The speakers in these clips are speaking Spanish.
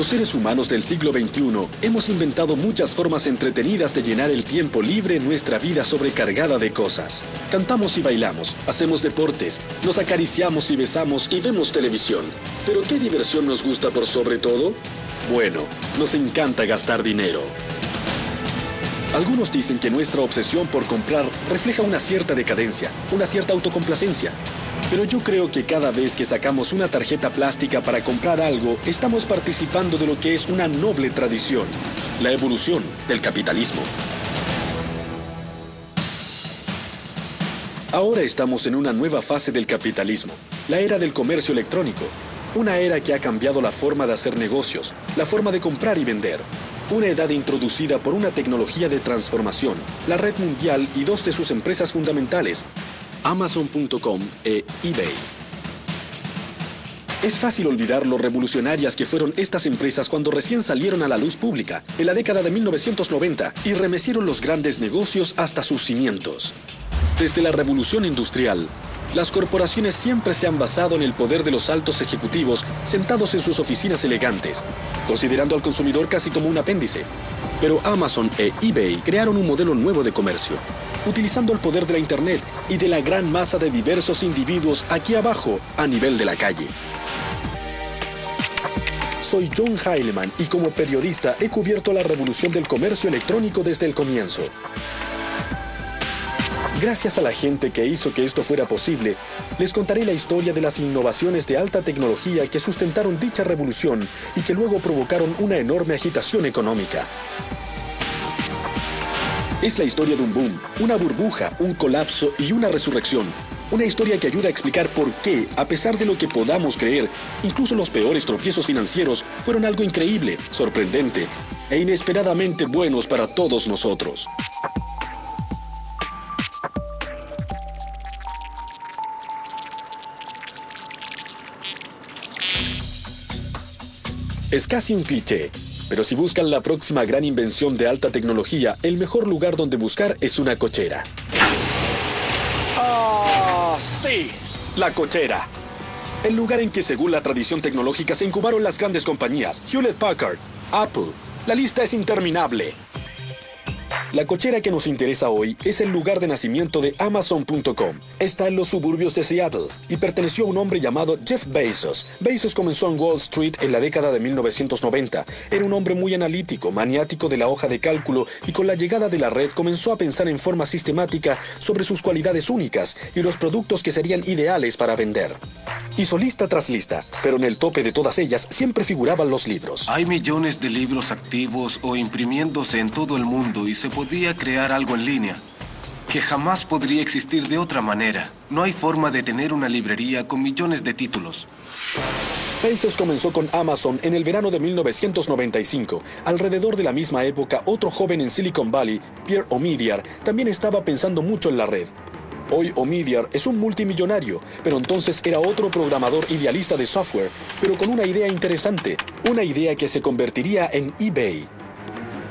Los seres humanos del siglo XXI hemos inventado muchas formas entretenidas de llenar el tiempo libre en nuestra vida sobrecargada de cosas. Cantamos y bailamos, hacemos deportes, nos acariciamos y besamos y vemos televisión. ¿Pero qué diversión nos gusta por sobre todo? Bueno, nos encanta gastar dinero. Algunos dicen que nuestra obsesión por comprar refleja una cierta decadencia, una cierta autocomplacencia. Pero yo creo que cada vez que sacamos una tarjeta plástica para comprar algo, estamos participando de lo que es una noble tradición, la evolución del capitalismo. Ahora estamos en una nueva fase del capitalismo, la era del comercio electrónico. Una era que ha cambiado la forma de hacer negocios, la forma de comprar y vender. Una edad introducida por una tecnología de transformación, la red mundial y dos de sus empresas fundamentales, Amazon.com e eBay. Es fácil olvidar lo revolucionarias que fueron estas empresas cuando recién salieron a la luz pública, en la década de 1990, y remecieron los grandes negocios hasta sus cimientos. Desde la revolución industrial, las corporaciones siempre se han basado en el poder de los altos ejecutivos sentados en sus oficinas elegantes, considerando al consumidor casi como un apéndice. Pero Amazon e eBay crearon un modelo nuevo de comercio, utilizando el poder de la Internet y de la gran masa de diversos individuos aquí abajo, a nivel de la calle. Soy John Heilemann y como periodista he cubierto la revolución del comercio electrónico desde el comienzo. Gracias a la gente que hizo que esto fuera posible, les contaré la historia de las innovaciones de alta tecnología que sustentaron dicha revolución y que luego provocaron una enorme agitación económica. Es la historia de un boom, una burbuja, un colapso y una resurrección. Una historia que ayuda a explicar por qué, a pesar de lo que podamos creer, incluso los peores tropiezos financieros fueron algo increíble, sorprendente e inesperadamente buenos para todos nosotros. Es casi un cliché, pero si buscan la próxima gran invención de alta tecnología, el mejor lugar donde buscar es una cochera. ¡Ah, sí! La cochera. El lugar en que, según la tradición tecnológica, se incubaron las grandes compañías, Hewlett Packard, Apple. La lista es interminable. La cochera que nos interesa hoy es el lugar de nacimiento de Amazon.com. Está en los suburbios de Seattle y perteneció a un hombre llamado Jeff Bezos. Bezos comenzó en Wall Street en la década de 1990. Era un hombre muy analítico, maniático de la hoja de cálculo y con la llegada de la red comenzó a pensar en forma sistemática sobre sus cualidades únicas y los productos que serían ideales para vender. Hizo lista tras lista, pero en el tope de todas ellas siempre figuraban los libros. Hay millones de libros activos o imprimiéndose en todo el mundo y se podía crear algo en línea que jamás podría existir de otra manera. No hay forma de tener una librería con millones de títulos. Bezos comenzó con Amazon en el verano de 1995. Alrededor de la misma época, otro joven en Silicon Valley, Pierre Omidyar, también estaba pensando mucho en la red. Hoy Omidyar es un multimillonario, pero entonces era otro programador idealista de software, pero con una idea interesante, una idea que se convertiría en eBay.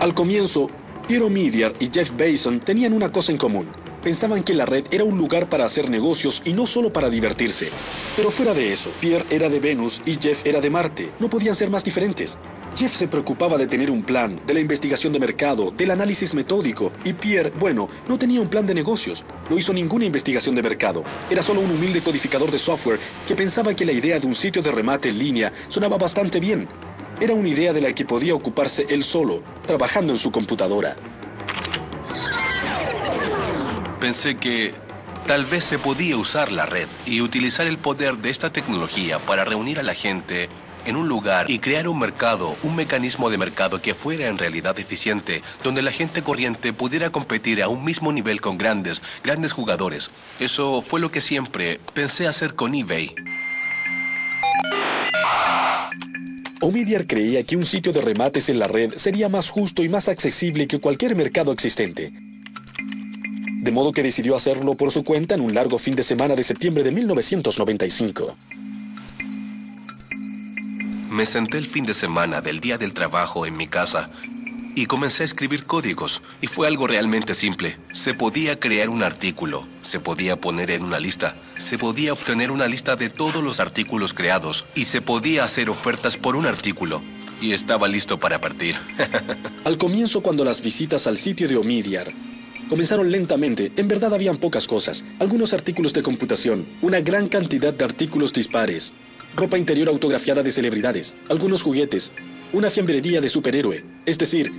Al comienzo, Pierre Omidyar y Jeff Bezos tenían una cosa en común. Pensaban que la red era un lugar para hacer negocios y no solo para divertirse. Pero fuera de eso, Pierre era de Venus y Jeff era de Marte. No podían ser más diferentes. Jeff se preocupaba de tener un plan, de la investigación de mercado, del análisis metódico. Y Pierre, bueno, no tenía un plan de negocios. No hizo ninguna investigación de mercado. Era solo un humilde codificador de software que pensaba que la idea de un sitio de remate en línea sonaba bastante bien. Era una idea de la que podía ocuparse él solo, trabajando en su computadora. Pensé que tal vez se podía usar la red y utilizar el poder de esta tecnología para reunir a la gente en un lugar y crear un mercado, un mecanismo de mercado que fuera en realidad eficiente, donde la gente corriente pudiera competir a un mismo nivel con grandes jugadores. Eso fue lo que siempre pensé hacer con eBay. Omidyar creía que un sitio de remates en la red sería más justo y más accesible que cualquier mercado existente. De modo que decidió hacerlo por su cuenta en un largo fin de semana de septiembre de 1995. Me senté el fin de semana del día del trabajo en mi casa y comencé a escribir códigos. Y fue algo realmente simple. Se podía crear un artículo, se podía poner en una lista, se podía obtener una lista de todos los artículos creados y se podía hacer ofertas por un artículo. y estaba listo para partir. Al comienzo, cuando las visitas al sitio de Omidyar comenzaron lentamente, en verdad habían pocas cosas. Algunos artículos de computación, una gran cantidad de artículos dispares, ropa interior autografiada de celebridades, algunos juguetes, una fiambrería de superhéroe. Es decir,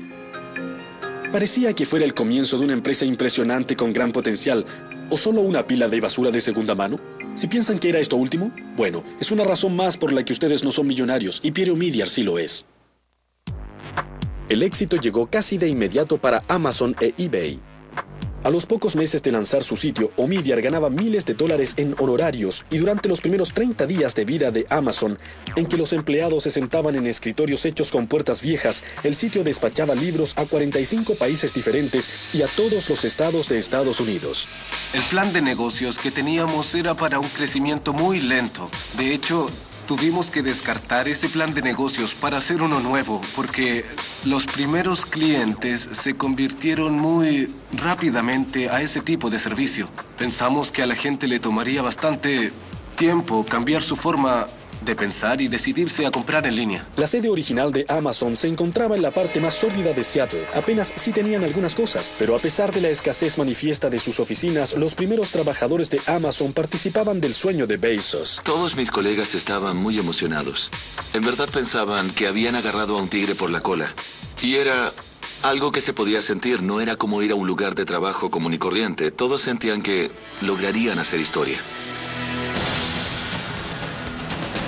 parecía que fuera el comienzo de una empresa impresionante con gran potencial, o solo una pila de basura de segunda mano. Si piensan que era esto último, bueno, es una razón más por la que ustedes no son millonarios, y Pierre Omidyar sí lo es. El éxito llegó casi de inmediato para Amazon e eBay. A los pocos meses de lanzar su sitio, Omidyar ganaba miles de dólares en honorarios, y durante los primeros 30 días de vida de Amazon, en que los empleados se sentaban en escritorios hechos con puertas viejas, el sitio despachaba libros a 45 países diferentes y a todos los estados de Estados Unidos. El plan de negocios que teníamos era para un crecimiento muy lento. De hecho, tuvimos que descartar ese plan de negocios para hacer uno nuevo, porque los primeros clientes se convirtieron muy rápidamente a ese tipo de servicio. Pensamos que a la gente le tomaría bastante tiempo cambiar su forma de pensar y decidirse a comprar en línea. La sede original de Amazon se encontraba en la parte más sórdida de Seattle. Apenas sí tenían algunas cosas, pero a pesar de la escasez manifiesta de sus oficinas, los primeros trabajadores de Amazon participaban del sueño de Bezos. Todos mis colegas estaban muy emocionados. En verdad pensaban que habían agarrado a un tigre por la cola. Y era algo que se podía sentir, no era como ir a un lugar de trabajo común y corriente. Todos sentían que lograrían hacer historia.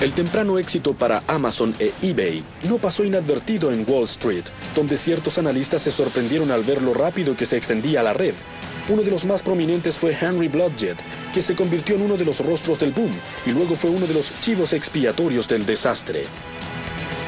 El temprano éxito para Amazon e eBay no pasó inadvertido en Wall Street, donde ciertos analistas se sorprendieron al ver lo rápido que se extendía la red. Uno de los más prominentes fue Henry Blodgett, que se convirtió en uno de los rostros del boom y luego fue uno de los chivos expiatorios del desastre.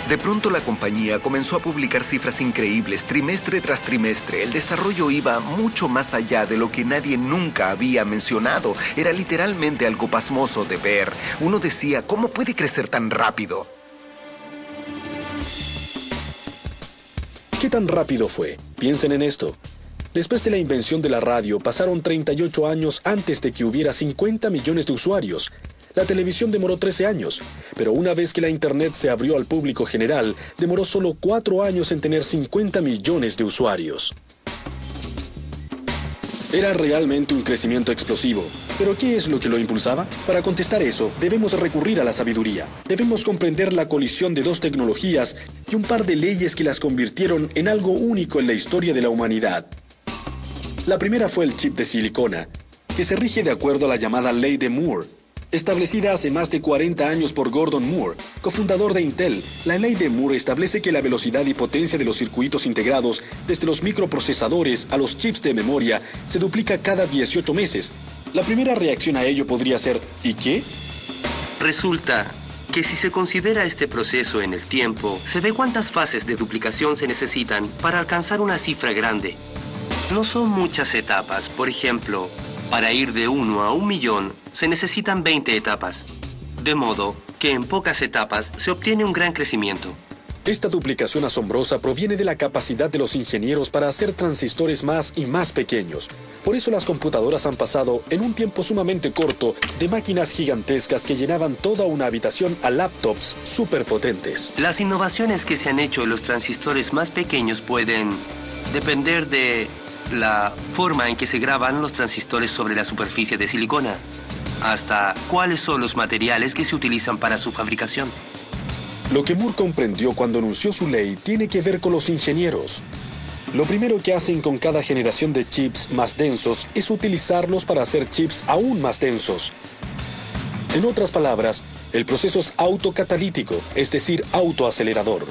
De pronto la compañía comenzó a publicar cifras increíbles trimestre tras trimestre. El desarrollo iba mucho más allá de lo que nadie nunca había mencionado. Era literalmente algo pasmoso de ver. Uno decía, ¿cómo puede crecer tan rápido? ¿Qué tan rápido fue? Piensen en esto. Después de la invención de la radio, pasaron 38 años antes de que hubiera 50 millones de usuarios. La televisión demoró 13 años, pero una vez que la Internet se abrió al público general, demoró solo 4 años en tener 50 millones de usuarios. Era realmente un crecimiento explosivo. ¿Pero qué es lo que lo impulsaba? Para contestar eso, debemos recurrir a la sabiduría. Debemos comprender la colisión de dos tecnologías y un par de leyes que las convirtieron en algo único en la historia de la humanidad. La primera fue el chip de silicona, que se rige de acuerdo a la llamada Ley de Moore. Establecida hace más de 40 años por Gordon Moore, cofundador de Intel, la ley de Moore establece que la velocidad y potencia de los circuitos integrados, desde los microprocesadores a los chips de memoria, se duplica cada 18 meses. La primera reacción a ello podría ser, ¿y qué? Resulta que si se considera este proceso en el tiempo, se ve cuántas fases de duplicación se necesitan para alcanzar una cifra grande. No son muchas etapas, por ejemplo, para ir de 1 a 1 millón, se necesitan 20 etapas. De modo que en pocas etapas se obtiene un gran crecimiento. Esta duplicación asombrosa proviene de la capacidad de los ingenieros para hacer transistores más y más pequeños. Por eso las computadoras han pasado, en un tiempo sumamente corto, de máquinas gigantescas que llenaban toda una habitación a laptops superpotentes. Las innovaciones que se han hecho en los transistores más pequeños pueden depender de la forma en que se graban los transistores sobre la superficie de silicona, hasta cuáles son los materiales que se utilizan para su fabricación. Lo que Moore comprendió cuando anunció su ley tiene que ver con los ingenieros. Lo primero que hacen con cada generación de chips más densos es utilizarlos para hacer chips aún más densos. En otras palabras, el proceso es autocatalítico, es decir, autoacelerador.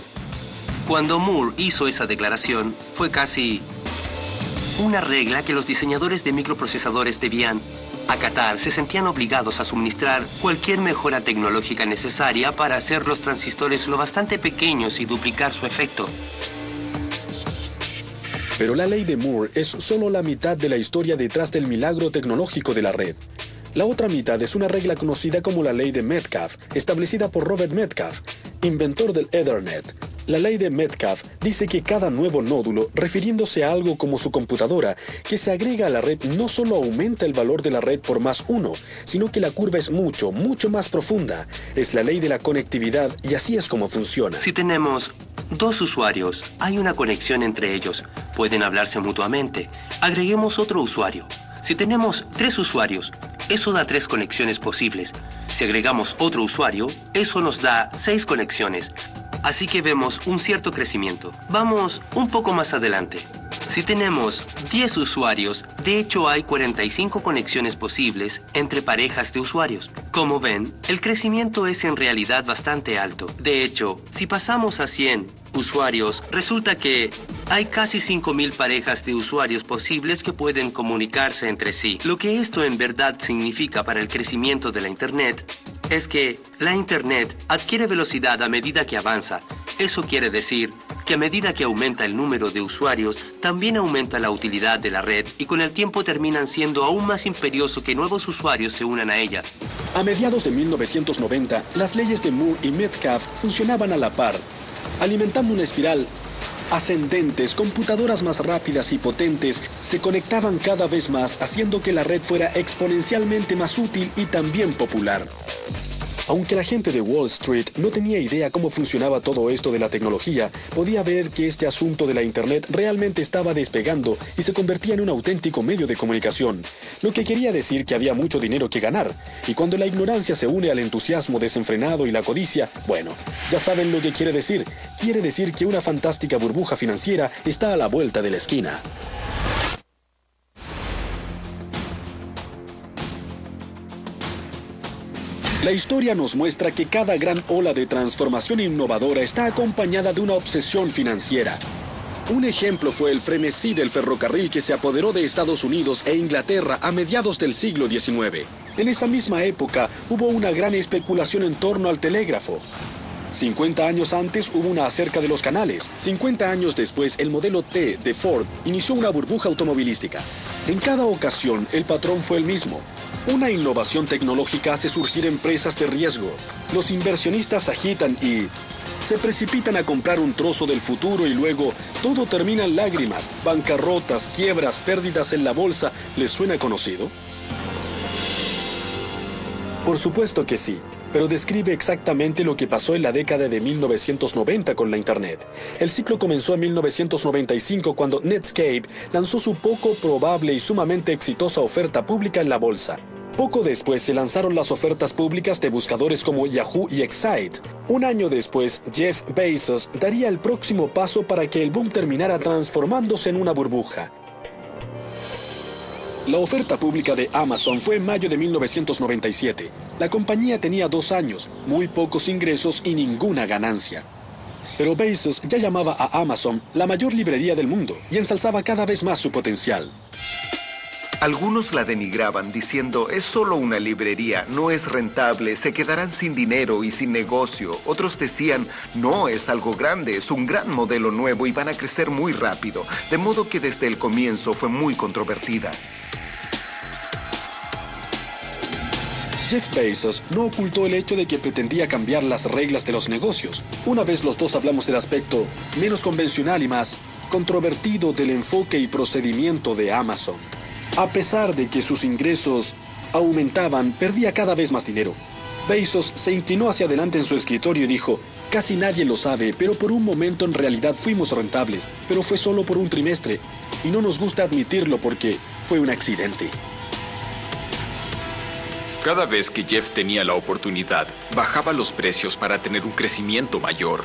Cuando Moore hizo esa declaración, fue casi una regla que los diseñadores de microprocesadores debían acatar. Se sentían obligados a suministrar cualquier mejora tecnológica necesaria para hacer los transistores lo bastante pequeños y duplicar su efecto. Pero la ley de Moore es solo la mitad de la historia detrás del milagro tecnológico de la red. La otra mitad es una regla conocida como la ley de Metcalfe, establecida por Robert Metcalfe, inventor del Ethernet. La ley de Metcalfe dice que cada nuevo nódulo, refiriéndose a algo como su computadora, que se agrega a la red no solo aumenta el valor de la red por +1, sino que la curva es mucho, mucho más profunda. Es la ley de la conectividad y así es como funciona. Si tenemos dos usuarios, hay una conexión entre ellos. Pueden hablarse mutuamente. Agreguemos otro usuario. Si tenemos 3 usuarios, eso da 3 conexiones posibles. Si agregamos otro usuario, eso nos da 6 conexiones. Así que vemos un cierto crecimiento. Vamos un poco más adelante. Si tenemos 10 usuarios, de hecho hay 45 conexiones posibles entre parejas de usuarios. Como ven, el crecimiento es en realidad bastante alto. De hecho, si pasamos a 100 usuarios, resulta que hay casi 5.000 parejas de usuarios posibles que pueden comunicarse entre sí. Lo que esto en verdad significa para el crecimiento de la Internet es que la Internet adquiere velocidad a medida que avanza. Eso quiere decir que a medida que aumenta el número de usuarios, también aumenta la utilidad de la red y con el tiempo terminan siendo aún más imperioso que nuevos usuarios se unan a ella. A mediados de 1990, las leyes de Moore y Metcalfe funcionaban a la par, alimentando una espiral ascendentes. Computadoras más rápidas y potentes se conectaban cada vez más, haciendo que la red fuera exponencialmente más útil y también popular. Aunque la gente de Wall Street no tenía idea cómo funcionaba todo esto de la tecnología, podía ver que este asunto de la Internet realmente estaba despegando y se convertía en un auténtico medio de comunicación, lo que quería decir que había mucho dinero que ganar. Y cuando la ignorancia se une al entusiasmo desenfrenado y la codicia, bueno, ya saben lo que quiere decir. Quiere decir que una fantástica burbuja financiera está a la vuelta de la esquina. La historia nos muestra que cada gran ola de transformación innovadora está acompañada de una obsesión financiera. Un ejemplo fue el frenesí del ferrocarril que se apoderó de Estados Unidos e Inglaterra a mediados del siglo XIX. En esa misma época hubo una gran especulación en torno al telégrafo. 50 años antes hubo una acerca de los canales. 50 años después, el modelo T de Ford inició una burbuja automovilística. En cada ocasión, el patrón fue el mismo. Una innovación tecnológica hace surgir empresas de riesgo. Los inversionistas agitan y se precipitan a comprar un trozo del futuro y luego todo termina en lágrimas, bancarrotas, quiebras, pérdidas en la bolsa. ¿Les suena conocido? Por supuesto que sí, pero describe exactamente lo que pasó en la década de 1990 con la Internet. El ciclo comenzó en 1995 cuando Netscape lanzó su poco probable y sumamente exitosa oferta pública en la bolsa. Poco después se lanzaron las ofertas públicas de buscadores como Yahoo y Excite. Un año después, Jeff Bezos daría el próximo paso para que el boom terminara transformándose en una burbuja. La oferta pública de Amazon fue en mayo de 1997. La compañía tenía 2 años, muy pocos ingresos y ninguna ganancia. Pero Bezos ya llamaba a Amazon la mayor librería del mundo y ensalzaba cada vez más su potencial. Algunos la denigraban diciendo, es solo una librería, no es rentable, se quedarán sin dinero y sin negocio. Otros decían, no, es algo grande, es un gran modelo nuevo y van a crecer muy rápido. De modo que desde el comienzo fue muy controvertida. Jeff Bezos no ocultó el hecho de que pretendía cambiar las reglas de los negocios. Una vez los dos hablamos del aspecto menos convencional y más controvertido del enfoque y procedimiento de Amazon. A pesar de que sus ingresos aumentaban, perdía cada vez más dinero. Bezos se inclinó hacia adelante en su escritorio y dijo, casi nadie lo sabe, pero por un momento en realidad fuimos rentables, pero fue solo por un trimestre, y no nos gusta admitirlo porque fue un accidente. Cada vez que Jeff tenía la oportunidad, bajaba los precios para tener un crecimiento mayor,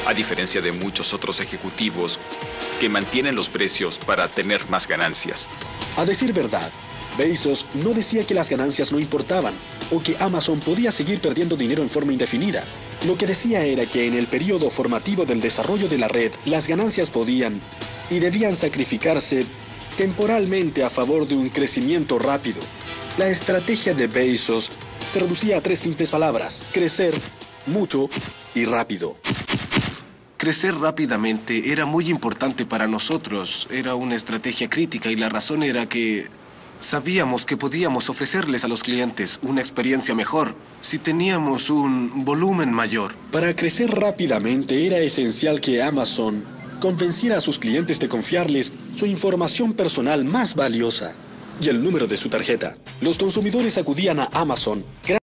a diferencia de muchos otros ejecutivos que mantienen los precios para tener más ganancias. A decir verdad, Bezos no decía que las ganancias no importaban o que Amazon podía seguir perdiendo dinero en forma indefinida. Lo que decía era que en el periodo formativo del desarrollo de la red, las ganancias podían y debían sacrificarse temporalmente a favor de un crecimiento rápido. La estrategia de Bezos se reducía a 3 simples palabras: crecer, mucho y rápido. Crecer rápidamente era muy importante para nosotros. Era una estrategia crítica y la razón era que sabíamos que podíamos ofrecerles a los clientes una experiencia mejor si teníamos un volumen mayor. Para crecer rápidamente era esencial que Amazon convenciera a sus clientes de confiarles su información personal más valiosa y el número de su tarjeta. Los consumidores acudían a Amazon